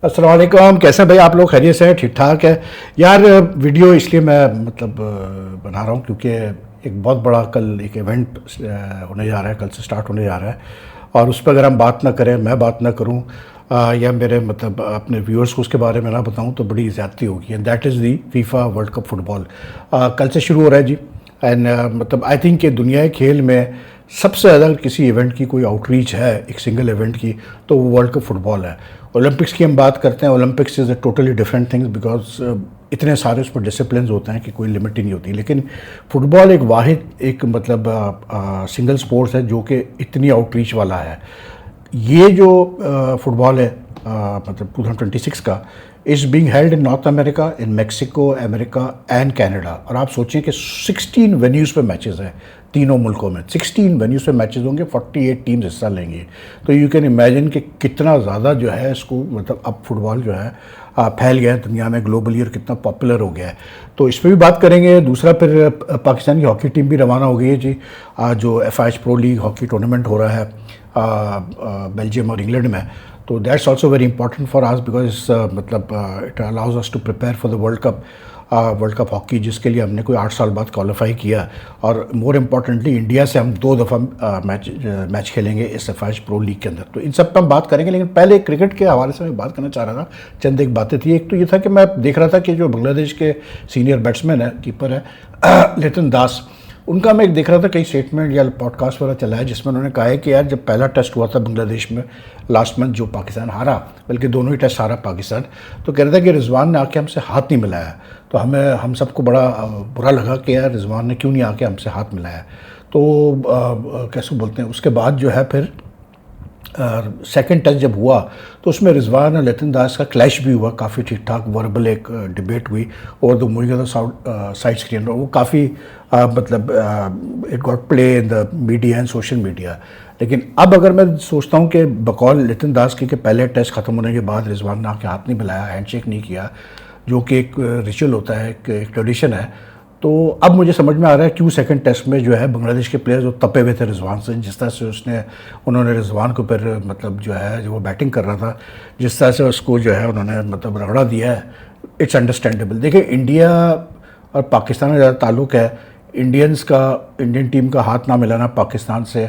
अस्सलाम वालेकुम। कैसे हैं भाई आप लोग? खैरियत से हैं? ठीक ठाक है यार। वीडियो इसलिए मैं बना रहा हूँ क्योंकि एक बहुत बड़ा कल एक इवेंट होने जा रहा है, कल से स्टार्ट होने जा रहा है। और उस पर अगर हम बात ना करें, मैं बात ना करूँ या मेरे अपने व्यूअर्स को उसके बारे में ना बताऊँ तो बड़ी ज़्यादती होगी। And that is the FIFA world cup football. कल से शुरू हो रहा है जी। एंड आई थिंक कि दुनिया के खेल में सबसे ज़्यादा किसी इवेंट की कोई आउटरीच है, एक सिंगल इवेंट की, तो वो वर्ल्ड कप फुटबॉल है। ओलंपिक्स की हम बात करते हैं, Olympics is a totally different things because इतने सारे उस पर डिसिप्लिन होते हैं कि कोई लिमिट ही नहीं होती। लेकिन फुटबॉल एक वाहिद एक सिंगल स्पोर्ट्स है जो कि इतनी आउटरीच वाला है। ये जो फुटबॉल है 2026 का is being held in north America, in Mexico, America and Canada. और आप सोचें कि 16 वेन्यूज़ पे मैचेस हैं तीनों मुल्कों में। 16 वेन्यूज़ पे मैचेस होंगे, 48 टीम्स हिस्सा लेंगी। तो यू कैन इमेजिन कि कितना ज़्यादा जो है इसको अब फुटबॉल जो है फैल गया है दुनिया में ग्लोबली और कितना पॉपुलर हो गया है। तो इस पर भी बात करेंगे। दूसरा फिर पाकिस्तान की हॉकी टीम भी रवाना हो गई है जी। जो FIH pro league hockey tournament हो रहा है बेल्जियम और इंग्लैंड में, तो that's also very important for us because it allows us to prepare for the world cup hockey, जिसके लिए हमने कोई 8 साल बाद क्वालिफाई किया। और मोर इम्पॉर्टेंटली इंडिया से हम 2 दफ़ा मैच खेलेंगे इस FIH प्रो लीग के अंदर। तो इन सब पर हम बात करेंगे, लेकिन पहले क्रिकेट के हवाले से मैं बात करना चाह रहा था। चंद एक बातें थी। एक तो ये था कि मैं देख रहा था कि जो बांग्लादेश के सीनियर बैट्समैन है, कीपर है लिटन दास, उनका मैं एक देख रहा था कई स्टेटमेंट या पॉडकास्ट वगैरह चला है जिसमें उन्होंने कहा है कि यार जब पहला टेस्ट हुआ था बांग्लादेश में लास्ट मंथ, जो पाकिस्तान हारा, बल्कि दोनों ही टेस्ट हारा पाकिस्तान, तो कह रहा था कि रिजवान ने आके हमसे हाथ नहीं मिलाया। तो हम सबको बड़ा बुरा लगा कि यार रिजवान ने क्यों नहीं आके हमसे हाथ मिलाया। तो कैसे बोलते हैं, उसके बाद जो है फिर सेकंड टेस्ट जब हुआ तो उसमें रिजवान और लिटन दास का क्लैश भी हुआ, काफ़ी ठीक ठाक वर्बल एक डिबेट हुई और द मूवी का साइड स्क्रीन, वो काफ़ी it got play in the media and social media. लेकिन अब अगर मैं सोचता हूँ कि बकौल लिटन दास के पहले टेस्ट ख़त्म होने के बाद रिजवान ने आके हाथ नहीं मिलाया, हैंडशेक नहीं किया, जो कि एक रिचुअल होता है, एक ट्रेडिशन है, तो अब मुझे समझ में आ रहा है क्यों सेकंड टेस्ट में जो है बांग्लादेश के प्लेयर्स जो तपे हुए थे रिजवान से, जिस तरह से उन्होंने रिजवान को फिर जो है जो वो बैटिंग कर रहा था, जिस तरह से उसको जो है उन्होंने रगड़ा दिया है, इट्स अंडरस्टैंडेबल। देखिए इंडिया और पाकिस्तान का ज़्यादा ताल्लुक़ है। इंडियन टीम का हाथ ना मिलाना पाकिस्तान से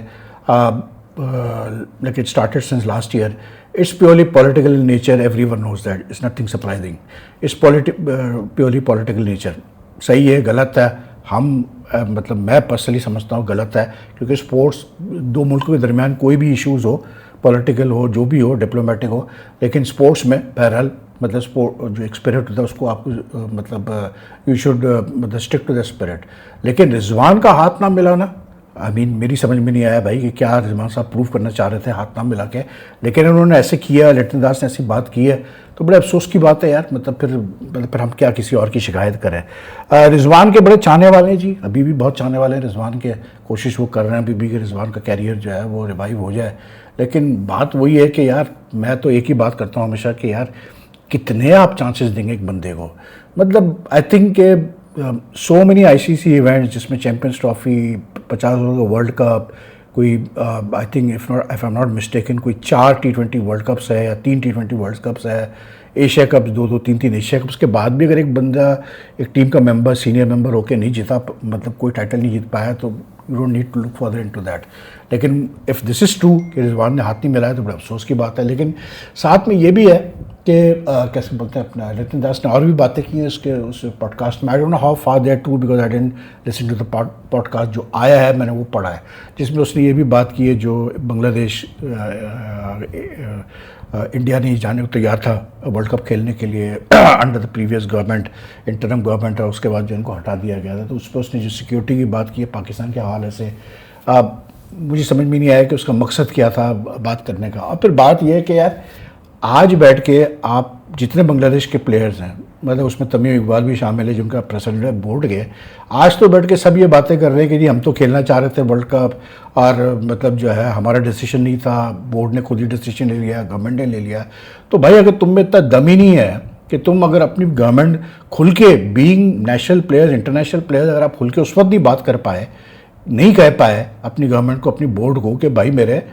like it started since last year. It's purely political nature, everyone knows that, it's nothing surprising. It's purely political nature. सही है, गलत है, मैं पर्सनली समझता हूँ गलत है, क्योंकि स्पोर्ट्स दो मुल्कों के दरमियान कोई भी इश्यूज़ हो, पॉलिटिकल हो, जो भी हो, डिप्लोमेटिक हो, लेकिन स्पोर्ट्स में बहरहाल स्पोर्ट जो एक स्पिरिट होता है उसको आपको you should stick to the spirit. लेकिन रिजवान का हाथ ना मिलाना, मेरी समझ में नहीं आया भाई कि क्या रिजवान साहब प्रूव करना चाह रहे थे हाथ ना मिला के, लेकिन उन्होंने ऐसे किया, लिटन दास ने ऐसी बात की है, तो बड़े अफसोस की बात है यार। फिर हम क्या किसी और की शिकायत करें। रिजवान के बड़े चाहने वाले हैं जी, अभी भी बहुत चाहने वाले हैं रिजवान के, कोशिश वो कर रहे हैं अभी भी कि रिजवान का कैरियर जो है वो रिवाइव हो जाए। लेकिन बात वही है कि यार मैं तो एक ही बात करता हूँ हमेशा कि यार कितने आप चांसेस देंगे एक बंदे को। आई थिंक के सो मेनी ICC इवेंट्स जिसमें चैम्पियंस ट्रॉफी, 50 ओवर का वर्ल्ड कप, कोई I think if I am not mistaken कोई 4 T20 वर्ल्ड कप्स है या 3 T20 वर्ल्ड कप्स है, एशिया कप्स 2-2 3-3 एशिया कप्स के बाद भी अगर एक बंदा एक टीम का मेंबर, सीनियर मेंबर होकर नहीं जीता, कोई टाइटल नहीं जीत पाया, तो you don't need to look further into that. लेकिन इफ़ दिस इज़ ट्रू कि रिजवान ने हाथ नहीं मिलाया तो बड़ा अफसोस की बात है। लेकिन साथ में ये भी है कि कैसे बोलते हैं, अपना लिटन दास ने और भी बातें की हैं उस पॉडकास्ट में। I don't know how far they are true because I didn't listen to the podcast जो आया है, मैंने वो पढ़ा है, जिसमें उसने ये भी बात की है जो बांग्लादेश इंडिया नहीं जाने को तैयार था वर्ल्ड कप खेलने के लिए under the previous government, interim government, और उसके बाद जो इनको हटा दिया गया था। तो उस पर उसने जो सिक्योरिटी की बात की है पाकिस्तान के हवाले से, मुझे समझ में नहीं आया कि उसका मकसद क्या था बात करने का। और फिर बात यह है कि यार आज बैठ के आप जितने बांग्लादेश के प्लेयर्स हैं, उसमें तमीम इकबाल भी शामिल है जिनका प्रेसिडेंट है बोर्ड के, आज तो बैठ के सब ये बातें कर रहे हैं कि जी हम तो खेलना चाह रहे थे वर्ल्ड कप, और जो है हमारा डिसीजन नहीं था, बोर्ड ने खुद ही डिसीजन ले लिया, गवर्नमेंट ने ले लिया। तो भाई अगर तुम में इतना दम ही नहीं है कि तुम अगर अपनी गवर्नमेंट खुल के, being national players, international players, अगर आप खुल के उस वक्त नहीं बात कर पाए, नहीं कह पाए अपनी गवर्नमेंट को, अपनी बोर्ड को कि भाई मेरे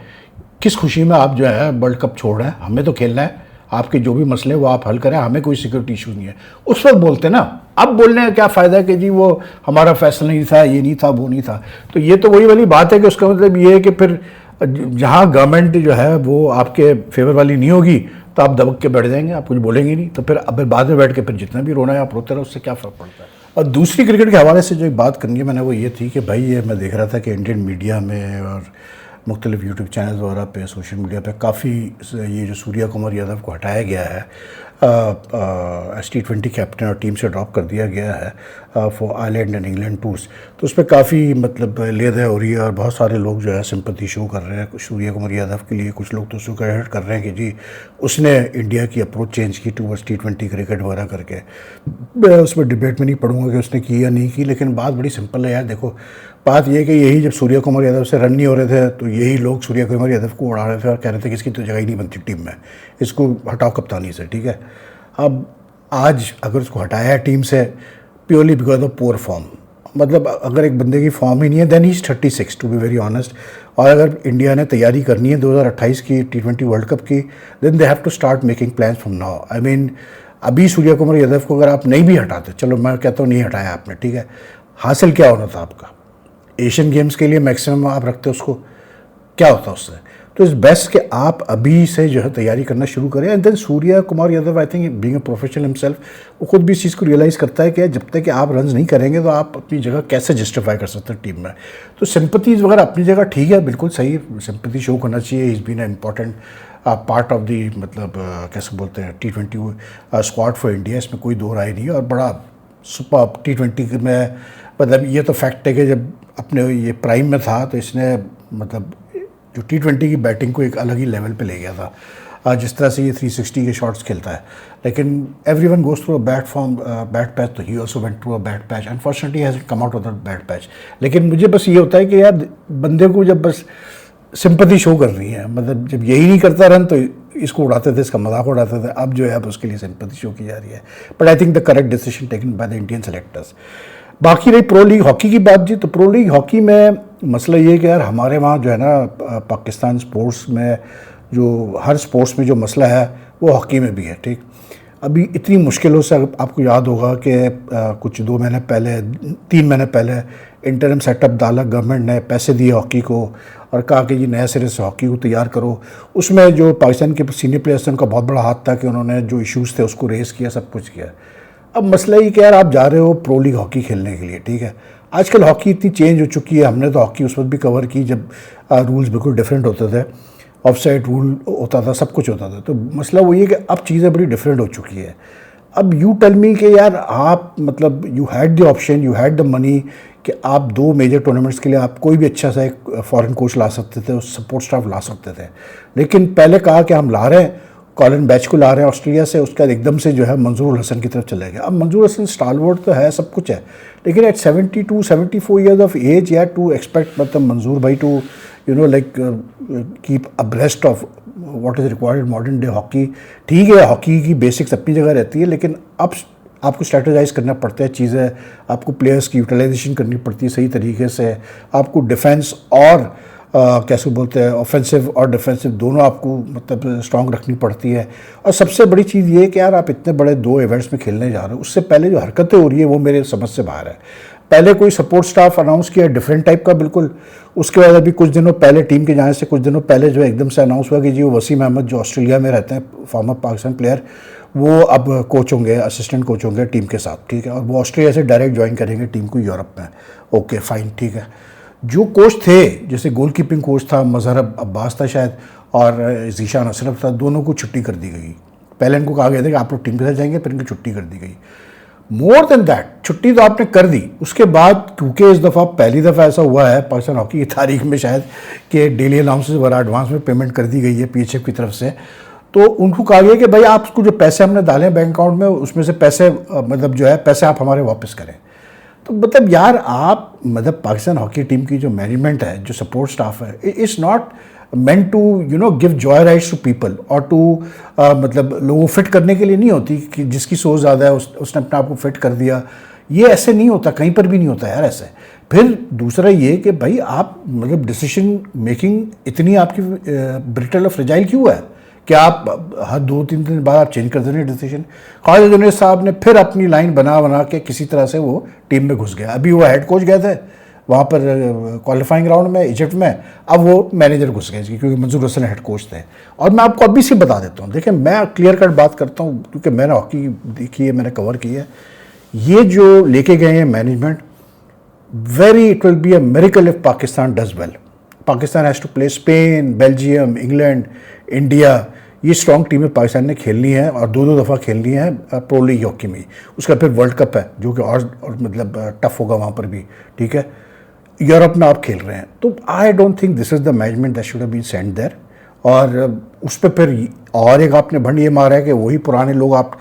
किस खुशी में आप जो है वर्ल्ड कप छोड़ रहे हैं, हमें तो खेलना है, आपके जो भी मसले हैं वो आप हल करें, हमें कोई सिक्योरिटी इशू नहीं है। उस वक्त बोलते ना, अब बोलने का क्या फ़ायदा है कि जी वो हमारा फैसला नहीं था, ये नहीं था, वो नहीं था। तो ये तो वही वाली बात है कि उसका मतलब ये है कि फिर जहाँ गवर्नमेंट जो है वो आपके फेवर वाली नहीं होगी तो आप दबक के बैठ जाएंगे, आप कुछ बोलेंगे नहीं, तो फिर अब बाद में बैठ के फिर जितना भी रोना है आप रोते रहो, उससे क्या फ़र्क पड़ता है। और दूसरी क्रिकेट के हवाले से जो एक बात करनी है मैंने, वो ये थी कि भाई ये मैं देख रहा था कि इंडियन मीडिया में और मुख्तलिफ यूट्यूब चैनल वगैरह पे, सोशल मीडिया पे काफ़ी ये जो सूर्या कुमार यादव को हटाया गया है T20 कैप्टन और टीम से ड्रॉप कर दिया गया है for Ireland and England tours, तो उस पर काफ़ी मतलब लेदे हो रही है और बहुत सारे लोग जो है सिंपैथी शो कर रहे हैं सूर्या कुमार यादव के लिए। कुछ लोग तो उसको क्रेडिट कर रहे हैं कि जी उसने इंडिया की अप्रोच चेंज की टूवर्ड्स T20 क्रिकेट वगैरह करके। मैं उसमें डिबेट में नहीं पढ़ूंगा कि उसने की या नहीं की, लेकिन बात बड़ी सिंपल है यार। देखो बात यह कि यही जब सूर्या कुमार यादव से रन नहीं हो रहे थे तो यही लोग सूर्या कुमार यादव को उड़ा रहे थे और कह रहे थे कि इसकी तो जगह ही नहीं बनती टीम में, इसको हटाओ कप्तानी से, ठीक है। अब आज अगर उसको हटाया है टीम से purely because of poor form, मतलब अगर एक बंदे की फॉर्म ही नहीं है then he is 36 to be very honest. और अगर इंडिया ने तैयारी करनी है 2028 की T20 वर्ल्ड कप की, then they have to start making plans from now. I mean अभी सूर्या कुमार यादव को अगर आप नहीं भी हटाते, चलो मैं कहता हूँ नहीं हटाया आपने, ठीक है, हासिल क्या होना था आपका? एशियन गेम्स के लिए मैक्सिमम आप रखते उसको, क्या होता उससे? तो इस बेस्ट कि आप अभी से जो है तैयारी करना शुरू करें। And then Surya Kumar Yadav I think being a professional himself, वो खुद भी इस चीज़ को रियलाइज़ करता है कि जब तक कि आप रन्स नहीं करेंगे तो आप अपनी जगह कैसे जस्टिफाई कर सकते हैं टीम में। तो सिंपथीज़ वगैरह अपनी जगह ठीक है, बिल्कुल सही, सिंपथी शो करना चाहिए। Is been a important part of the मतलब कैसे बोलते हैं T20 स्क्वाड फॉर इंडिया, इसमें कोई दो राय नहीं है। और बड़ा सुपर T20 में मतलब ये तो फैक्ट है कि जब अपने ये प्राइम में था तो इसने मतलब जो T20 की बैटिंग को एक अलग ही लेवल पे ले गया था। जिस तरह से ये 360 के शॉट्स खेलता है, लेकिन everyone goes through a bad patch, तो he also went through a bad patch. Unfortunately has come out of that bad patch. लेकिन मुझे बस ये होता है कि यार बंदे को जब बस सिंपैथी शो कर रही है, मतलब जब यही नहीं करता रन तो इसको उड़ाते थे, इसका मजाक उड़ाते थे, अब जो है अब उसके लिए सिंपैथी शो की जा रही है। But I think the correct decision taken by the Indian selectors. बाकी रही प्रो लीग हॉकी की बात जी, तो प्रो लीग हॉकी में मसला ये है कि यार हमारे वहाँ जो है ना पाकिस्तान स्पोर्ट्स में जो हर स्पोर्ट्स में जो मसला है वो हॉकी में भी है, ठीक। अभी इतनी मुश्किलों से आपको याद होगा कि कुछ 2 महीने पहले 3 महीने पहले इंटरम सेटअप डाला गवर्नमेंट ने, पैसे दिए हॉकी को और कहा कि जी नए सिरे से हॉकी को तैयार करो। उसमें जो पाकिस्तान के सीनियर प्लेयर्स थे उनका बहुत बड़ा हाथ था कि उन्होंने जो इश्यूज़ थे उसको रेज़ किया, सब कुछ किया। अब मसला ये कि यार आप जा रहे हो प्रो लीग हॉकी खेलने के लिए, ठीक है। आजकल हॉकी इतनी चेंज हो चुकी है, हमने तो हॉकी उस वक्त भी कवर की जब रूल्स बिल्कुल डिफरेंट होते थे, ऑफसाइड रूल होता था, सब कुछ होता था। तो मसला वही है कि अब चीज़ें बड़ी डिफरेंट हो चुकी है। अब यू टेल मी कि यार आप मतलब you had the option, you had the money कि आप 2 मेजर टूर्नामेंट्स के लिए आप कोई भी अच्छा सा एक फॉरेन कोच ला सकते थे, उस सपोर्ट स्टाफ ला सकते थे। लेकिन पहले कहा कि हम ला रहे हैं, कॉलिन बैच को ला रहे हैं ऑस्ट्रेलिया से, उसके बाद एकदम से जो है मंजूर हसन की तरफ चले गए। अब मंजूर हसन स्टालवर्ड तो है, सब कुछ है, लेकिन एट 72-74 ईयर्स ऑफ एज या टू एक्सपेक्ट मतलब मंजूर भाई to you know like keep abreast of what is required modern day hockey. ठीक है, हॉकी की बेसिक्स अपनी जगह रहती है, लेकिन अब आपको स्ट्रेटेजाइज करना पड़ता है चीज़ें, आपको प्लेयर्स की यूटिलाइजेशन करनी पड़ती है सही तरीके से, आपको डिफेंस और कैसे बोलते हैं ऑफेंसिव और डिफेंसिव दोनों आपको मतलब स्ट्रांग रखनी पड़ती है। और सबसे बड़ी चीज़ ये है कि यार आप इतने बड़े 2 इवेंट्स में खेलने जा रहे हो, उससे पहले जो हरकतें हो रही है वो मेरे समझ से बाहर है। पहले कोई सपोर्ट स्टाफ अनाउंस किया डिफरेंट टाइप का बिल्कुल, उसके बाद अभी कुछ दिनों पहले टीम के जाने से कुछ दिनों पहले जो एकदम से अनाउंस हुआ कि जी वो वसीम अहमद जो ऑस्ट्रेलिया में रहते हैं फॉर्मर पाकिस्तान प्लेयर, वो अब कोच होंगे, असिस्टेंट कोच होंगे टीम के साथ, ठीक है। और वो ऑस्ट्रेलिया से डायरेक्ट ज्वाइन करेंगे टीम को यूरोप में। ओके फाइन, ठीक है। जो कोच थे, जैसे गोलकीपिंग कोच था मजहर अब्बास था शायद, और जीशान अशरफ था, दोनों को छुट्टी कर दी गई। पहले इनको कहा गया था कि आप लोग टीम के साथ जाएंगे, फिर इनको छुट्टी कर दी गई। मोर देन दैट, छुट्टी तो आपने कर दी, उसके बाद क्योंकि इस दफ़ा पहली दफ़ा ऐसा हुआ है पाकिस्तान हॉकी की तारीख में शायद कि डेली अलाउंसेस वगैरह एडवांस में पेमेंट कर दी गई है PHF की तरफ से, तो उनको कहा गया कि भाई आपको जो पैसे हमने डाले बैंक अकाउंट में उसमें से पैसे मतलब जो है पैसे आप हमारे वापस करें। तो मतलब यार आप मतलब पाकिस्तान हॉकी टीम की जो मैनेजमेंट है, जो सपोर्ट स्टाफ है, it's not meant to you know give joy rights to people और टू मतलब लोगों फिट करने के लिए नहीं होती कि जिसकी सोच ज़्यादा है उसने अपने आप को फिट कर दिया। ये ऐसे नहीं होता, कहीं पर भी नहीं होता यार ऐसे। फिर दूसरा ये कि भाई आप मतलब डिसीजन मेकिंग इतनी आपकी ब्रिटल और फ्रेजाइल क्यों है क्या आप हर 2-3 दिन बाद आप चेंज कर देंगे डिसीजन? खालिद जुनैद साहब ने फिर अपनी लाइन बना बना के किसी तरह से वो टीम में घुस गया। अभी वो हेड कोच गए थे वहाँ पर क्वालिफाइंग राउंड में इजिप्ट में, अब वो मैनेजर घुस गए क्योंकि मंजूर हसन हेड कोच थे। और मैं आपको अभी से बता देता हूँ, देखिए मैं क्लियर कट बात करता हूँ क्योंकि मैंने हॉकी देखी है, मैंने कवर की है। ये जो लेके गए हैं management, it will be a miracle if Pakistan does well. Pakistan has to play Spain, Belgium, England, India, ये स्ट्रॉन्ग टीमें पाकिस्तान ने खेलनी है और 2-2 दफ़ा खेलनी है प्रो लीग हॉकी में। उसका फिर वर्ल्ड कप है जो कि और मतलब टफ होगा वहाँ पर भी, ठीक है। यूरोप में आप खेल रहे हैं, तो I don't think this is the management that should have been sent there. और उस पर फिर और एक आपने भंड ये मारा है कि वही पुराने लोग, आप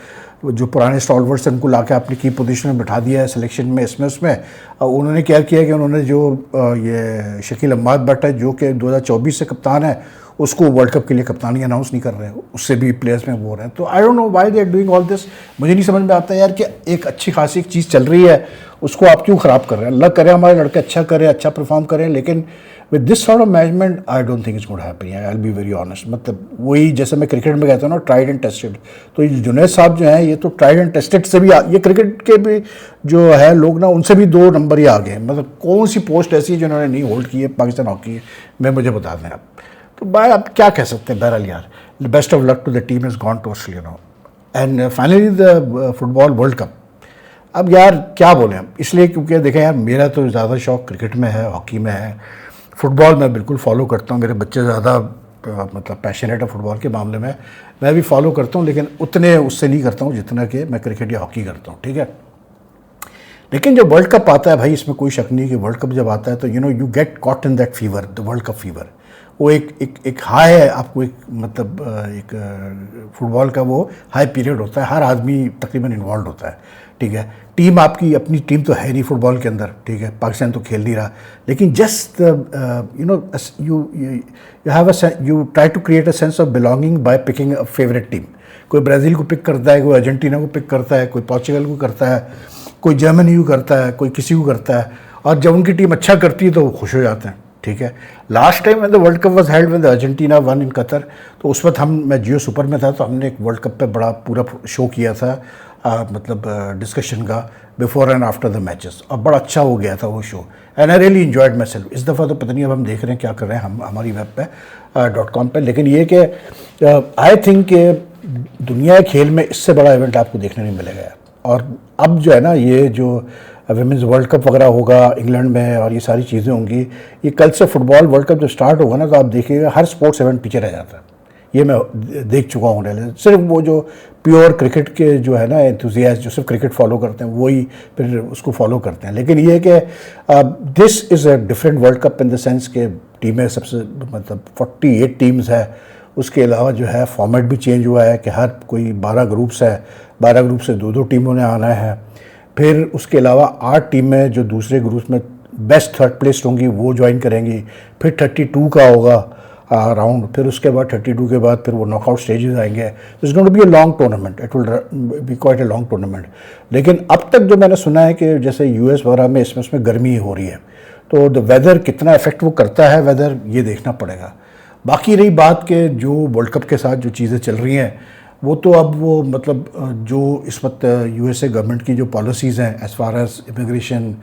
जो पुराने स्टॉलवर्ड्स हैं उनको ला के आपने की पोजीशन में बैठा दिया है सिलेक्शन में, इसमें उसमें। उन्होंने क्या किया कि उन्होंने जो ये शकील अहमद भट्ट है जो कि 2024 से कप्तान है, उसको वर्ल्ड कप के लिए कप्तानी अनाउंस नहीं कर रहे हैं, उससे भी प्लेयर्स में वो हो रहे हैं। तो I don't know why they are doing all this. मुझे नहीं समझ में आता यार कि एक अच्छी खासी एक चीज़ चल रही है उसको आप क्यों ख़राब कर रहे हैं। अल्लाह करे हमारे लड़के अच्छा करें, अच्छा परफॉर्म करें, लेकिन with this sort of management I don't think it's good happen. I will be very honest. मतलब वही जैसे मैं क्रिकेट में कहता हूँ ना, ट्राइड एंड टेस्टेड। तो ये जुनैद साहब जो हैं ये तो ट्राइड एंड टेस्टेड से भी ये क्रिकेट के भी जो है लोग ना, उनसे भी 2 नंबर ही आ गए। मतलब कौन सी पोस्ट ऐसी है जिन्होंने नहीं होल्ड की है पाकिस्तान हॉकी में, मुझे बता दें आप। तो भाई आप क्या कह सकते हैं। बहरहाल यार, best of luck to the team is gone to Australia now and finally the football world cup. अब यार क्या बोलें हम, इसलिए क्योंकि देखें यार, मेरा तो ज़्यादा शौक क्रिकेट में है, हॉकी में है। फुटबॉल मैं बिल्कुल फॉलो करता हूँ, मेरे बच्चे ज़्यादा मतलब पैशनेट है फुटबॉल के मामले में। मैं भी फॉलो करता हूँ, लेकिन उतने उससे नहीं करता हूँ जितना कि मैं क्रिकेट या हॉकी करता हूँ, ठीक है। लेकिन जब वर्ल्ड कप आता है भाई, इसमें कोई शक नहीं कि वर्ल्ड कप जब आता है तो you get caught in that fever, the world cup fever. वो एक हाई है आपको, एक मतलब एक फुटबॉल का वो हाई पीरियड होता है, हर आदमी तकरीबन इन्वॉल्व होता है, ठीक है। टीम आपकी अपनी टीम तो है नहीं फुटबॉल के अंदर, ठीक है, पाकिस्तान तो खेल नहीं रहा, लेकिन just you try to create a sense of belonging by picking a favourite team. कोई ब्राज़ील को पिक करता है, कोई अर्जेंटीना को पिक करता है, कोई पोर्चुगल को करता है, कोई जर्मनी को करता है, कोई किसी को करता है। और जब उनकी टीम अच्छा करती है तो वो खुश हो जाते हैं, ठीक है। Last time when the world cup was held when Argentina one in Qatar, तो उस वक्त मैं जियो सुपर में था, तो हमने एक वर्ल्ड कप पे बड़ा पूरा शो किया था, मतलब डिस्कशन का, before and after the matches, और बड़ा अच्छा हो गया था वो show and I really enjoyed my self. इस दफ़ा तो पता नहीं अब हम देख रहे हैं क्या कर रहे हैं हम हमारी वेब पे .com पे, लेकिन ये कि आई थिंक दुनिया के खेल में इससे बड़ा इवेंट आपको देखने नहीं मिलेगा। और अब जो है ना, ये जो विमेंस वर्ल्ड कप वगैरह होगा इंग्लैंड में और ये सारी चीज़ें होंगी, ये कल से फुटबॉल वर्ल्ड कप जब स्टार्ट होगा ना, तो आप देखिएगा हर स्पोर्ट्स इवेंट पीछे रह जाता है। ये मैं देख चुका हूँ। सिर्फ वो जो प्योर क्रिकेट के जो है ना एंथुजियास्ट, जो सिर्फ क्रिकेट फॉलो करते हैं, वही फिर उसको फॉलो करते हैं। लेकिन ये है कि this is a different world cup in the sense के टीमें सबसे मतलब 48 टीम्स है। उसके अलावा जो है फॉर्मेट भी चेंज हुआ है कि हर कोई 12 ग्रुप्स है, 12 ग्रुप से 2-2 टीमों ने आना है। फिर उसके अलावा 8 टीमें जो दूसरे ग्रुप में बेस्ट थर्ड प्लेस होंगी वो ज्वाइन करेंगी। फिर 32 का होगा राउंड, फिर उसके बाद 32 के बाद फिर वो नॉकआउट स्टेजेस आएंगे। It's going to be a long tournament, it will be quite a long tournament. लेकिन अब तक जो मैंने सुना है कि जैसे यूएस वगैरह में इसमें गर्मी हो रही है, तो द वेदर कितना इफेक्ट वो करता है वेदर, ये देखना पड़ेगा। बाकी रही बात के जो वर्ल्ड कप के साथ जो चीज़ें चल रही हैं, वो तो अब वो मतलब जो इस वक्त यूएसए गवर्नमेंट की जो पॉलिसीज़ हैं एज़ फार एज इमिग्रेशन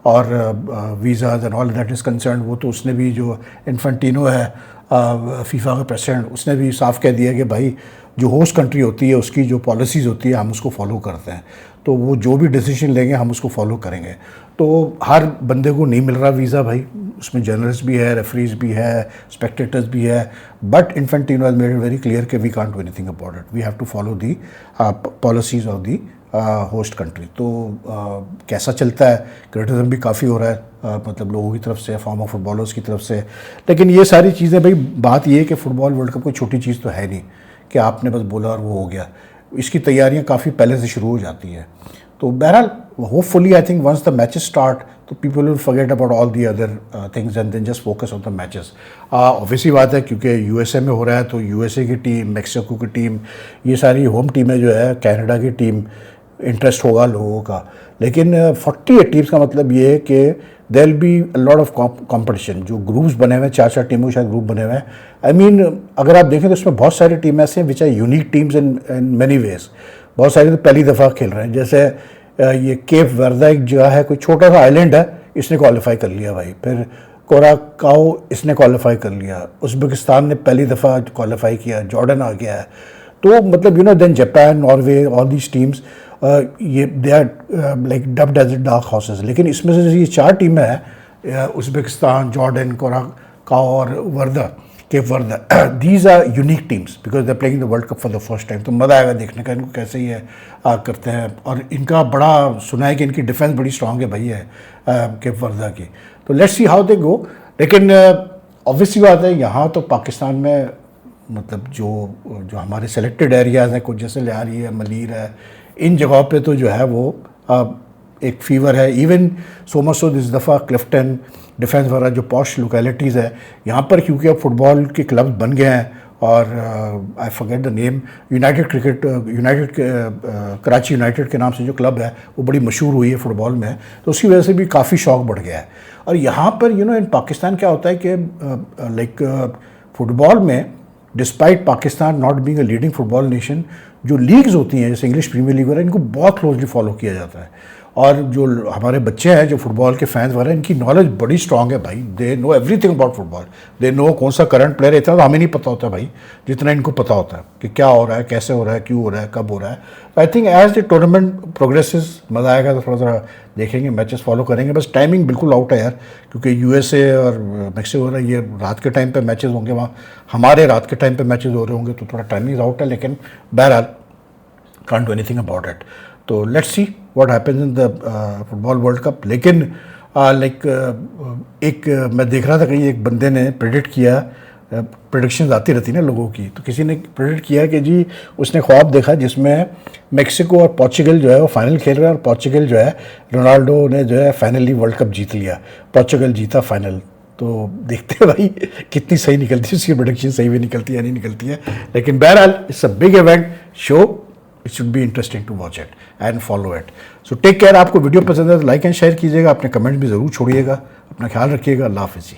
और visas and all that is concern, वो तो उसने भी जो इन्फेंटिनो है फीफा का प्रेसिडेंट, उसने भी साफ कह दिया कि भाई जो होस्ट कंट्री होती है उसकी जो पॉलिसीज़ होती है हम उसको फॉलो करते हैं, तो वो जो भी डिसीजन लेंगे हम उसको फॉलो करेंगे। तो हर बंदे को नहीं मिल रहा वीज़ा भाई, उसमें जर्नलिस्ट भी है, रेफरीज भी है, स्पेक्टेटर्स भी है, but Infantino has made it very clear कि we can't do anything about it, we have to follow the policies of the host country. तो कैसा चलता है, क्रिटिसिज्म भी काफ़ी हो रहा है मतलब लोगों की तरफ से, फॉर्मर फुटबॉलर्स की तरफ से। लेकिन ये सारी चीज़ें भाई, बात ये है कि फ़ुटबॉल वर्ल्ड कप कोई छोटी चीज़ तो है नहीं कि आपने बस बोला और वो हो गया। इसकी तैयारियां काफ़ी पहले से शुरू हो जाती है। तो बहरहाल hopefully I think once the matches start तो people will forget about all the other things and then just focus on the matches. Obviously बात है क्योंकि यूएसए में हो रहा है, तो यूएसए की टीम, मैक्सिको की टीम, ये सारी होम टीमें जो है, कनाडा की टीम, इंटरेस्ट होगा लोगों का। लेकिन 48 टीम्स का मतलब ये है कि there will be a lot of competition. जो ग्रुप्स बने हुए हैं, 4-4 टीमों के शायद ग्रुप बने हुए हैं। आई मीन अगर आप देखें तो उसमें बहुत सारी टीम ऐसे हैं which are unique teams in many ways. बहुत सारी तो पहली दफ़ा खेल रहे हैं, जैसे ये केप वर्दा एक जगह है, कोई छोटा सा आइलैंड है, इसने क्वालिफाई कर लिया भाई। फिर कोराकाओ इसने क्वालिफाई कर लिया, उज़्बेकिस्तान ने पहली दफ़ा क्वालिफाई किया, जॉर्डन आ गया है। तो मतलब then Japan, Norway, all these teams ये they are like dubbed as dark horses. लेकिन इसमें से ये 4 टीमें हैं, उज़्बेकिस्तान, जॉर्डन, कोराकाओ और Verde, Cape Verde, these are unique teams because they are playing the world Cup for the first time. तो मज़ा आएगा देखने का इनको कैसे ये करते हैं। और इनका बड़ा सुना है कि इनकी डिफेंस बड़ी स्ट्रांग है भाई, है केप वर्दा की। तो लेट्स सी हाउ दे गो। लेकिन ऑब्वियसली बात है, यहाँ तो पाकिस्तान में मतलब जो हमारे सेलेक्टेड एरियाज़ हैं, कुछ जैसे लियारी है, मलीर है, इन जगहों पे तो जो है वो एक फीवर है। इवन सोमरसोद इस दफ़ा, क्लिफ्टन, डिफेंस वगैरह जो पॉश लोकेलिटीज़ है यहाँ पर, क्योंकि अब फुटबॉल के क्लब बन गए हैं और I forget the name, United Karachi United के नाम से जो क्लब है वो बड़ी मशहूर हुई है फुटबॉल में, तो उसकी वजह से भी काफ़ी शौक बढ़ गया है। और यहाँ पर इन पाकिस्तान क्या होता है कि लाइक फुटबॉल में despite Pakistan not being a leading football nation, जो लीग्स होती हैं जैसे इंग्लिश प्रीमियर लीग वगैरह, इनको बहुत क्लोजली फॉलो किया जाता है। और जो हमारे बच्चे हैं जो फुटबॉल के फैंस वगैरह, इनकी नॉलेज बड़ी स्ट्रांग है भाई। They know everything about football, they know कौन सा करंट प्लेयर है। इतना तो हमें नहीं पता होता भाई जितना इनको पता होता है कि क्या हो रहा है, कैसे हो रहा है, क्यों हो रहा है, कब हो रहा है। I think as the tournament progresses मज़ा आएगा, तो थोड़ा थोड़ा देखेंगे, मैचेस फॉलो करेंगे। बस टाइमिंग बिल्कुल आउट है यार, क्योंकि यूएसए और मैक्सिको वगैरह ये रात के टाइम पे मैचेस होंगे, वहाँ हमारे रात के टाइम पे मैचेस हो रहे होंगे, तो थोड़ा टाइमिंग आउट है। लेकिन बहरहाल can't do anything about it. तो let's see what happens in the football world cup. लेकिन एक मैं देख रहा था कहीं एक बंदे ने प्रेडिक्ट किया, प्रेडिक्शंस आती रहती ना लोगों की, तो किसी ने प्रेडिक्ट किया कि जी उसने ख्वाब देखा जिसमें मैक्सिको और पोर्चुगल जो है वो फाइनल खेल रहा है, और पोर्चुगल जो है रोनाल्डो ने जो है फाइनली वर्ल्ड कप जीत लिया, पोर्चुगल जीता फाइनल। तो देखते हैं भाई कितनी सही निकलती है उसकी प्रेडिक्शन, सही भी निकलती है या नहीं निकलती है। लेकिन बहरहाल it's a big event show, it should be interesting to watch it and follow it. So take care. आपको वीडियो पसंद है तो लाइक एंड शेयर कीजिएगा, अपने कमेंट भी ज़रूर छोड़िएगा, अपना ख्याल रखिएगा। अल्लाह हाफ़िज़।